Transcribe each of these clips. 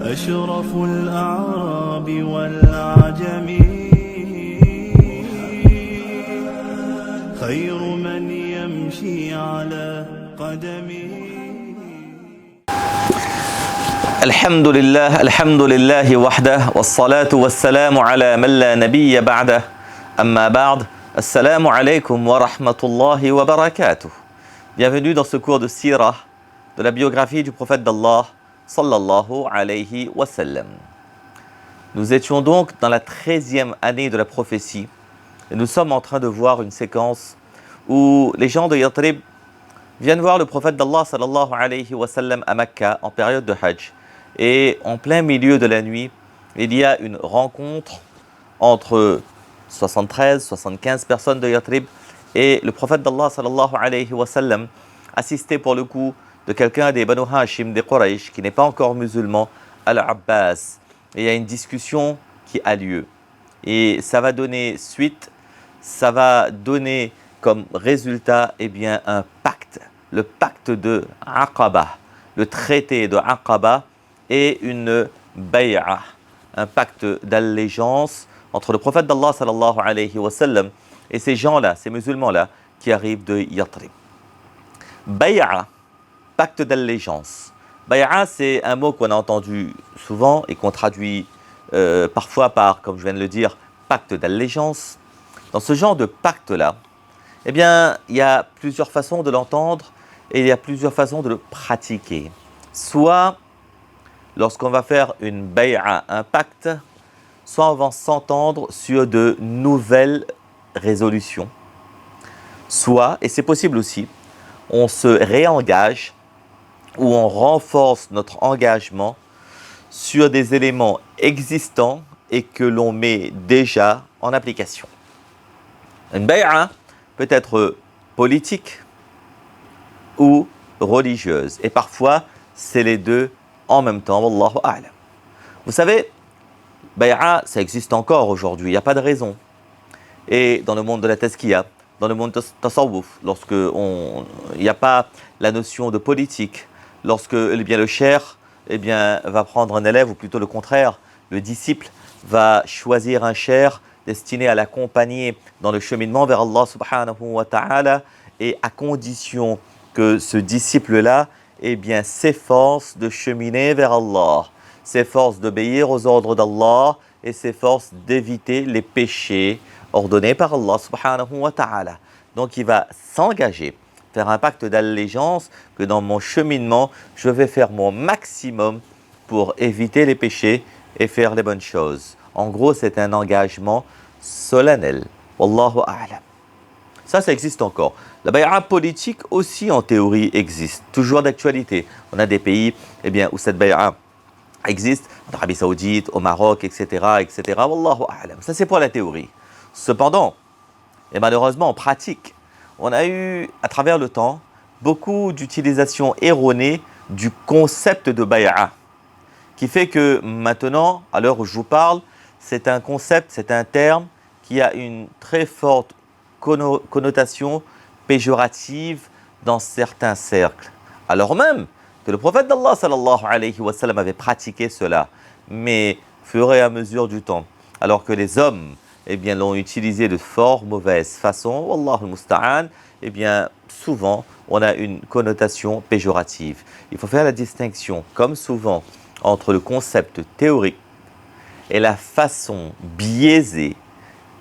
أشرف الأعراب والعجم خير من يمشي على قدمه. الحمد لله وحده والصلاة والسلام على من لا نبي بعده أما بعد السلام عليكم ورحمة الله وبركاته. Bienvenue dans ce cours de Sirah, de la biographie du prophète d'Allah sallallahu alayhi wa sallam. Nous étions donc dans la 13e année de la prophétie et nous sommes en train de voir une séquence où les gens de Yathrib viennent voir le prophète d'Allah sallallahu alayhi wa sallam à Mecca en période de Hajj. Et en plein milieu de la nuit, il y a une rencontre entre 73-75 personnes de Yathrib et le prophète d'Allah sallallahu alayhi wa sallam, assisté pour le coup de quelqu'un des Banu Hashim, des Quraysh, qui n'est pas encore musulman, Al-Abbas. Et il y a une discussion qui a lieu. Et ça va donner suite, ça va donner comme résultat un pacte, le pacte de Aqaba, le traité de Aqaba et une bay'a, un pacte d'allégeance entre le prophète d'Allah sallallahu alayhi wa sallam et ces gens-là, ces musulmans-là qui arrivent de Yathrib. Bay'a, pacte d'allégeance. Bay'a, c'est un mot qu'on a entendu souvent et qu'on traduit parfois par, comme je viens de le dire, pacte d'allégeance. Dans ce genre de pacte-là, il y a plusieurs façons de l'entendre et il y a plusieurs façons de le pratiquer. Soit lorsqu'on va faire une bay'a, un pacte, soit on va s'entendre sur de nouvelles résolutions, soit, et c'est possible aussi, on se réengage ou on renforce notre engagement sur des éléments existants et que l'on met déjà en application. Une bay'a peut être politique ou religieuse, et parfois c'est les deux en même temps, wallahu a'lam. Vous savez, bay'a, ça existe encore aujourd'hui, il n'y a pas de raison. Et dans le monde de la tazkiya, dans le monde de tasawwuf, lorsque il n'y a pas la notion de politique, lorsque le cheikh va prendre un élève, ou plutôt le contraire, le disciple va choisir un cheikh destiné à l'accompagner dans le cheminement vers Allah subhanahu wa ta'ala, et à condition que ce disciple-là s'efforce de cheminer vers Allah, s'efforce d'obéir aux ordres d'Allah et s'efforce d'éviter les péchés ordonnés par Allah subhanahu wa ta'ala. Donc il va s'engager, faire un pacte d'allégeance que dans mon cheminement, je vais faire mon maximum pour éviter les péchés et faire les bonnes choses. En gros, c'est un engagement solennel. Wallahu a'lam. Ça existe encore. La bay'a politique aussi en théorie existe, toujours d'actualité. On a des pays où cette bay'a existe, en Arabie Saoudite, au Maroc, etc. Wallahu a'lam. Ça c'est pour la théorie. Cependant, et malheureusement en pratique, on a eu à travers le temps beaucoup d'utilisation erronée du concept de bay'a, qui fait que maintenant, à l'heure où je vous parle, c'est un concept, c'est un terme qui a une très forte connotation péjorative dans certains cercles. Alors même que le prophète d'Allah sallallahu alayhi wa sallam avait pratiqué cela, mais au fur et à mesure du temps, alors que les hommes l'ont utilisé de fort mauvaise façon, wallahu musta'an, souvent on a une connotation péjorative. Il faut faire la distinction, comme souvent, entre le concept théorique et la façon biaisée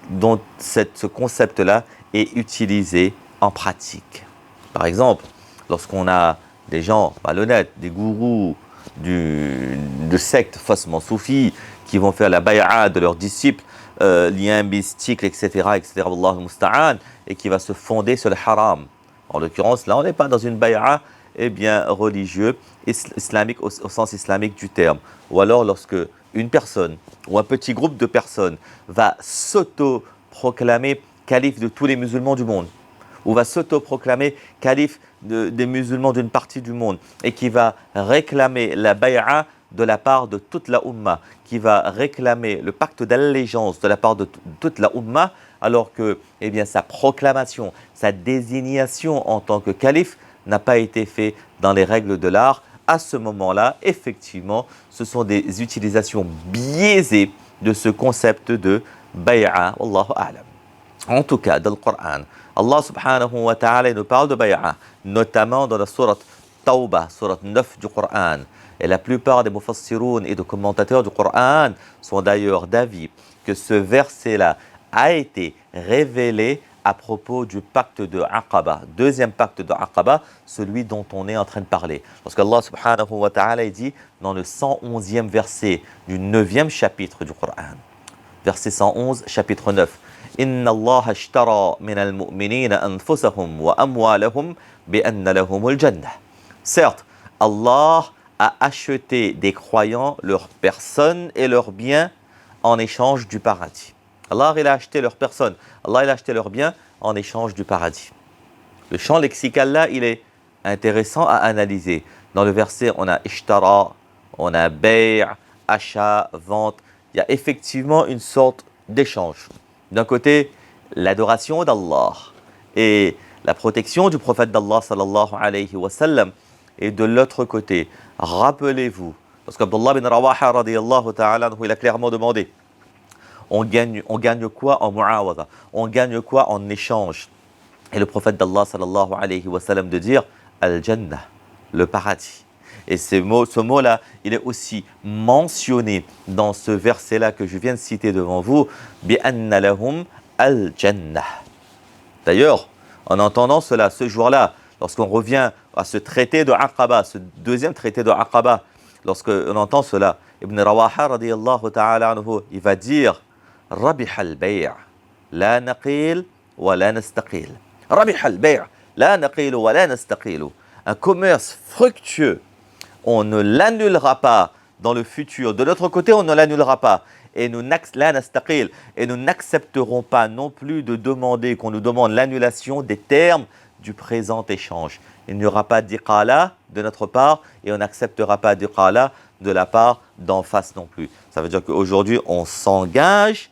dont ce concept-là est utilisé en pratique. Par exemple, lorsqu'on a des gens malhonnêtes, des gourous de sectes faussement soufis qui vont faire la bay'a de leurs disciples, liens mystiques, etc., Wallahu musta'an, et qui va se fonder sur le haram. En l'occurrence, là, on n'est pas dans une bay'a religieux, islamique au sens islamique du terme. Ou alors lorsque une personne ou un petit groupe de personnes va s'auto-proclamer calife de tous les musulmans du monde, ou va s'auto-proclamer calife des musulmans d'une partie du monde, et qui va réclamer la bay'a de la part de toute la Ummah, qui va réclamer le pacte d'allégeance de la part de toute la Ummah, alors que sa proclamation, sa désignation en tant que calife n'a pas été faite dans les règles de l'art, à ce moment-là, effectivement, ce sont des utilisations biaisées de ce concept de bay'a, wallahu a'lam. En tout cas, dans le Coran, Allah subhanahu wa ta'ala nous parle de bay'a, notamment dans la sourate Tawbah, sourate 9 du Coran. Et la plupart des mufassiroun et de commentateurs du Coran sont d'ailleurs d'avis que ce verset-là a été révélé à propos du pacte de Aqaba, deuxième pacte de Aqaba, celui dont on est en train de parler. Parce qu'Allah subhanahu wa ta'ala dit dans le 111e verset du 9e chapitre du Coran, verset 111, chapitre 9, Inna Allah ashtara min al-mu'minina anfusahum wa amwalahum bi anna lahumul jannah. Certes, Allah a acheté des croyants leurs personnes et leurs biens en échange du paradis. Allah il a acheté leurs personnes, Allah il a acheté leurs biens en échange du paradis. Le champ lexical là, il est intéressant à analyser. Dans le verset, on a ishtara, on a bay', achat, vente. Il y a effectivement une sorte d'échange. D'un côté, l'adoration d'Allah et la protection du prophète d'Allah sallallahu alayhi wa sallam. Et de l'autre côté, rappelez-vous, parce qu'Abdullah bin Rawaha radiyallahu ta'ala, il a clairement demandé, on gagne quoi en mu'awada? On gagne quoi en échange? Et le prophète d'Allah sallallahu alayhi wa sallam de dire Al-Jannah, le paradis. Et ce mot-là, il est aussi mentionné dans ce verset-là que je viens de citer devant vous, Bi'anna lahum al-Jannah. D'ailleurs, en entendant cela, ce jour-là, lorsqu'on revient à ce traité de Aqaba, ce deuxième traité de Aqaba, lorsqu'on entend cela, Ibn Rawaha radiyallahu ta'ala anhu, il va dire Rabih al-bay' la naqil wa la nastaqil. Rabih al-bay' la naqil wa la nastaqil. Un commerce fructueux, on ne l'annulera pas dans le futur. De l'autre côté, on ne l'annulera pas. Et nous n'accepterons pas non plus de demander qu'on nous demande l'annulation des termes du présent échange. Il n'y aura pas d'iqala de notre part et on n'acceptera pas d'iqala de la part d'en face non plus. Ça veut dire qu'aujourd'hui, on s'engage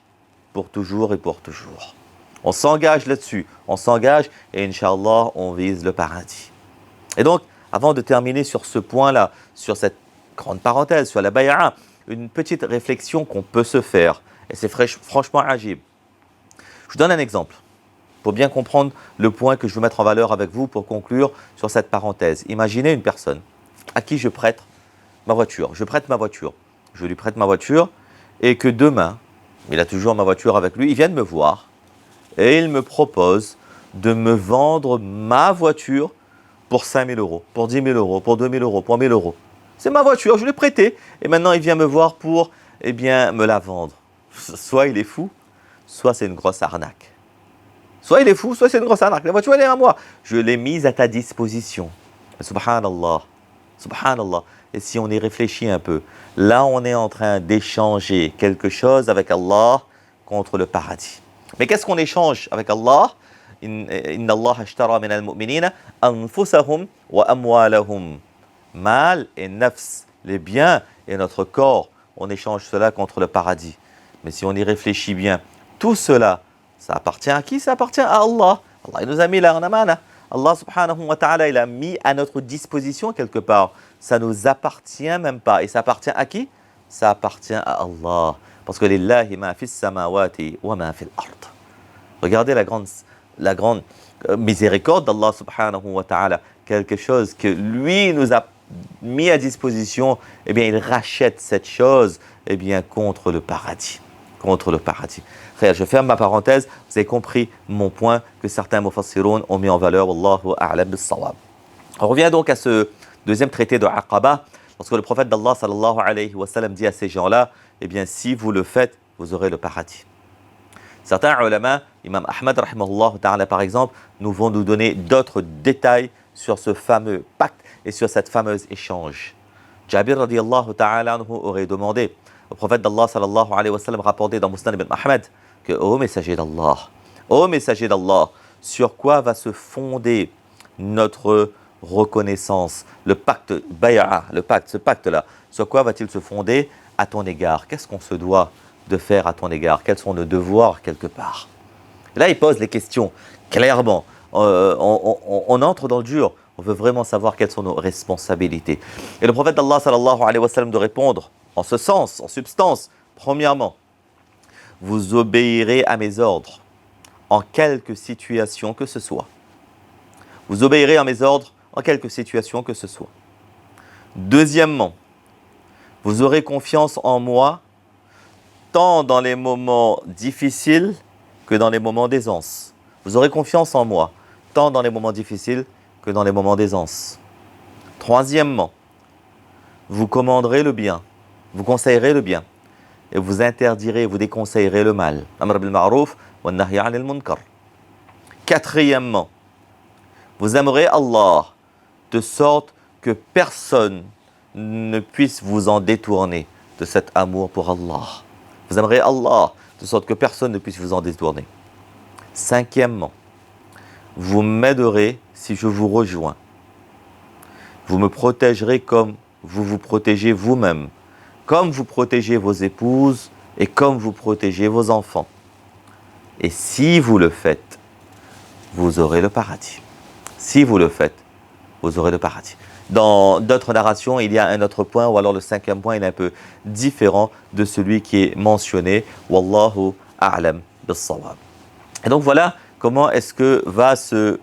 pour toujours et pour toujours. On s'engage là-dessus, on s'engage et Inch'Allah, on vise le paradis. Et donc, avant de terminer sur ce point-là, sur cette grande parenthèse, sur la bay'a, une petite réflexion qu'on peut se faire, et c'est franchement agib. Je vous donne un exemple, pour bien comprendre le point que je veux mettre en valeur avec vous pour conclure sur cette parenthèse. Imaginez une personne à qui je prête ma voiture. Je lui prête ma voiture, et que demain, il a toujours ma voiture avec lui, il vient de me voir, et il me propose de me vendre ma voiture pour 5 000 euros, pour 10 000 euros, pour 2 000 euros, pour 1 000 euros. C'est ma voiture, je l'ai prêtée. Et maintenant, il vient me voir pour, me la vendre. Soit il est fou, soit c'est une grosse arnaque. Soit il est fou, soit c'est une grosse arnaque. La voiture, elle est à moi. Je l'ai mise à ta disposition. Subhanallah. Subhanallah. Et si on y réfléchit un peu, là, on est en train d'échanger quelque chose avec Allah contre le paradis. Mais qu'est-ce qu'on échange avec Allah? Inna Allah ashtara min al-mu'minina anfusahum wa amwalahum. Mal et nafs, les biens et notre corps, on échange cela contre le paradis. Mais si on y réfléchit bien, tout cela, ça appartient à qui? Ça appartient à Allah. Allah il nous a mis là en amana. Allah subhanahu wa ta'ala, il a mis à notre disposition quelque part. Ça ne nous appartient même pas. Et ça appartient à qui? Ça appartient à Allah. Parce que lillahi ma fis samawati wa ma fil ard. Regardez la grande miséricorde d'Allah subhanahu wa ta'ala. Quelque chose que lui nous a mis à disposition, il rachète cette chose, contre le paradis. Contre le paradis. Je ferme ma parenthèse. Vous avez compris mon point que certains mufassiroun ont mis en valeur. Wallahu a'lam bis-sawab. On revient donc à ce deuxième traité de Aqaba. Lorsque le prophète d'Allah sallallahu alayhi wa sallam dit à ces gens-là, si vous le faites, vous aurez le paradis. Certains ulama, Imam Ahmad rahimahullah ta'ala par exemple, vont nous donner d'autres détails sur ce fameux pacte et sur cette fameuse échange. Jabir radiyallahu ta'ala anhu aurait demandé au prophète d'Allah sallallahu alayhi wa sallam rapporté dans Musnad ibn Ahmad que ô messager d'Allah, sur quoi va se fonder notre reconnaissance, le pacte bay'a, ce pacte-là, sur quoi va-t-il se fonder à ton égard? Qu'est-ce qu'on se doit de faire à ton égard? Quels sont nos devoirs quelque part? Et là, il pose les questions clairement. On entre dans le dur. On veut vraiment savoir quelles sont nos responsabilités. Et le prophète d'Allah sallallahu alayhi wa sallam de répondre en ce sens, en substance. Premièrement, vous obéirez à mes ordres en quelque situation que ce soit. Vous obéirez à mes ordres en quelque situation que ce soit. Deuxièmement, vous aurez confiance en moi tant dans les moments difficiles que dans les moments d'aisance. Vous aurez confiance en moi tant dans les moments difficiles que dans les moments d'aisance. Troisièmement, vous commanderez le bien, vous conseillerez le bien et vous interdirez, vous déconseillerez le mal. Amr bil ma'rouf wa nahy 'anil munkar. Quatrièmement, vous aimerez Allah de sorte que personne ne puisse vous en détourner de cet amour pour Allah. Vous aimerez Allah de sorte que personne ne puisse vous en détourner. Cinquièmement, vous m'aiderez si je vous rejoins. Vous me protégerez comme vous vous protégez vous-même, comme vous protégez vos épouses et comme vous protégez vos enfants. Et si vous le faites, vous aurez le paradis. Si vous le faites, vous aurez le paradis. Dans d'autres narrations, il y a un autre point, ou alors le cinquième point, il est un peu différent de celui qui est mentionné. Wallahu a'lam bis-sawab. Et donc voilà comment est-ce que va se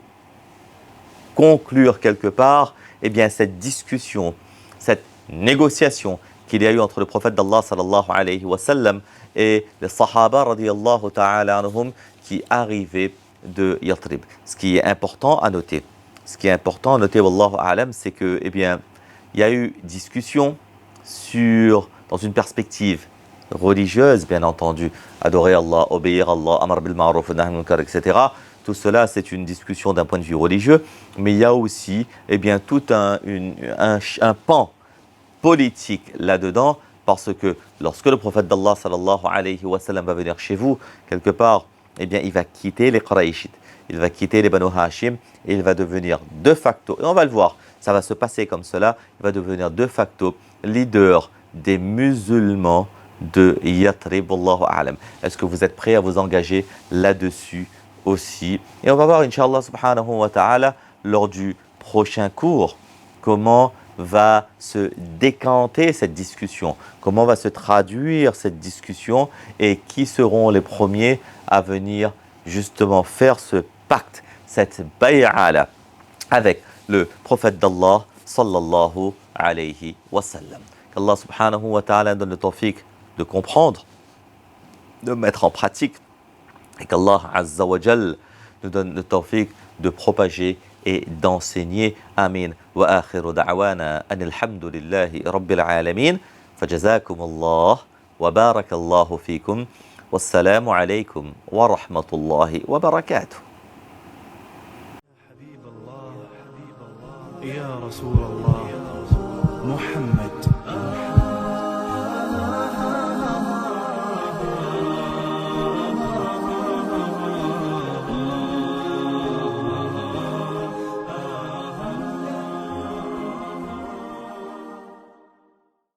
conclure quelque part cette discussion, cette négociation qu'il y a eu entre le prophète d'Allah sallallahu alayhi wa sallam et les sahaba radiyallahu ta'ala anhum qui arrivaient de Yatrib. Ce qui est important à noter, wallahu a'lam, c'est que, il y a eu discussion dans une perspective religieuse, bien entendu, adorer Allah, obéir à Allah, amar bil ma'ruf, nahy anil munkar, etc. Tout cela, c'est une discussion d'un point de vue religieux, mais il y a aussi, tout un pan politique là-dedans, parce que lorsque le prophète d'Allah sallallahu alayhi wa sallam va venir chez vous, quelque part, il va quitter les Qurayshites, il va quitter les Banu Hashim, et il va devenir de facto, et on va le voir, ça va se passer comme cela, il va devenir de facto leader des musulmans de Yatrib, Wallahu a'lam. Est-ce que vous êtes prêts à vous engager là-dessus aussi? Et on va voir, Inch'Allah subhanahu wa ta'ala, lors du prochain cours, comment va se décanter cette discussion, comment va se traduire cette discussion et qui seront les premiers à venir justement faire ce pacte, cette bay'a avec le prophète d'Allah sallallahu alayhi wa sallam. Qu'Allah subhanahu wa ta'ala donne le tawfiq de comprendre, de mettre en pratique, et qu'Allah azza wa jal nous donne le tawfiq de propager et d'enseigner. Amin. Wa akhiru da'wana anil hamdulillahi rabbil alamin. Fajazakumullah wa barakallahu fikum. Wassalamu alaykum wa rahmatullahi wa barakatuh. يا رسول الله محمد